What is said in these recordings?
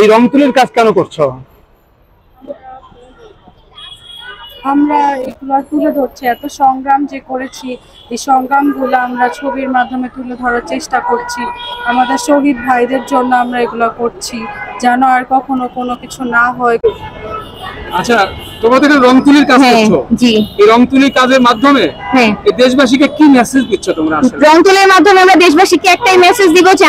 এই রং তুলির কাজ কেন করছো? আমরা এগুলো তুলে ধরছি, এত সংগ্রাম যে করেছি, এই সংগ্রামগুলো আমরা ছবির মাধ্যমে তুলে ধরার চেষ্টা করছি। আমাদের শহীদ ভাইদের জন্য আমরা এগুলো করছি, যেন আর কখনো কোনো কিছু না হয়। আচ্ছা, তোমরা তো রং তুলির কাজ করছো। জি, এই রং তুলির কাজের মাধ্যমে এই দেশবাসীকে কি মেসেজ দিচ্ছ তোমরা? আসলে রং তুলির মাধ্যমে আমরা দেশবাসীকে একটাই মেসেজ দিব যে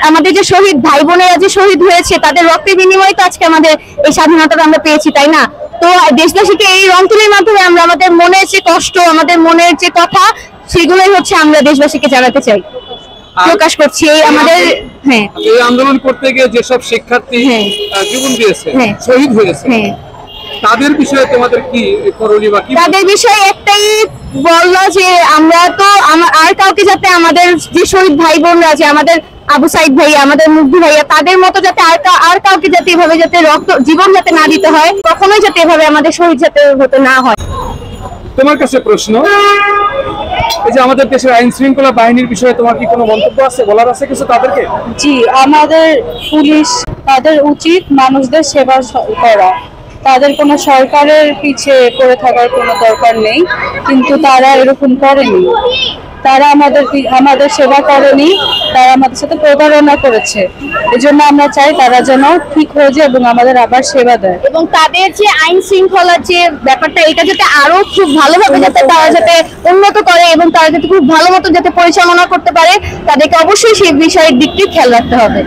আমাদের যে শহীদ ভাই বোনেরা যে শহীদ হয়েছে, তাদের রক্তের বিনিময়ে তো আজকে আমাদের এই স্বাধীনতাটা আমরা পেয়েছি, তাই না? তো দেশবাসীকে এই রং তুলির মাধ্যমে আমরা আমাদের মনের যে কষ্ট, আমাদের মনের যে কথা, সেগুলোই হচ্ছে আমরা দেশবাসীকে জানাতে চাই, প্রকাশ করছি। এই আমাদের এই আন্দোলন করতে গিয়ে যেসব শিক্ষার্থী জীবন দিয়েছে, শহীদ হয়েছে, তাদের বিষয়ে তোমাদের কি করণীয় বা কি? তাদের বিষয়ে একটাই বললো যে আমরা তো আর কাউকে যাতে আমাদের যে শহীদ ভাই বোনরা আছে, আমাদের আবু সাইদ ভাইয়া, আমাদের মুগ্ধি ভাইয়া, তাদের মতো যাতে আর কাউকে যাতে এভাবে যাতে রক্ত জীবন যাতে না দিতে হয়, কখনোই যাতে এভাবে আমাদের শহীদ যাতে হতে না হয়। তোমার কাছে প্রশ্ন, এই যে আমাদের দেশের আইন শৃঙ্খলা বাহিনীর বিষয়ে তোমার কি কোনো মন্তব্য আছে, বলার আছে কিছু তাদেরকে? জি, আমাদের পুলিশ, তাদের উচিত মানুষদের সেবা করা, তাদের কোনো সরকারের পিছে পড়ে থাকার কোনো দরকার নেই, কিন্তু তারা এরকম করেনি। তারা আমাদের সেবা করেনি, তারা আমাদের সাথে প্রতারণা করেছে। এজন্য আমরা চাই তারা যেন ঠিক হয়ে যায় এবং আমাদের আবার সেবা দেয়। এবং তাদের যে আইন শৃঙ্খলার যে ব্যাপারটা, এটা যাতে আরো খুব ভালোভাবে যাতে তারা যাতে উন্নত করে এবং তারা যাতে খুব ভালো মতো যাতে পরিচালনা করতে পারে, তাদেরকে অবশ্যই সেই বিষয়ের দিকটি খেয়াল রাখতে হবে।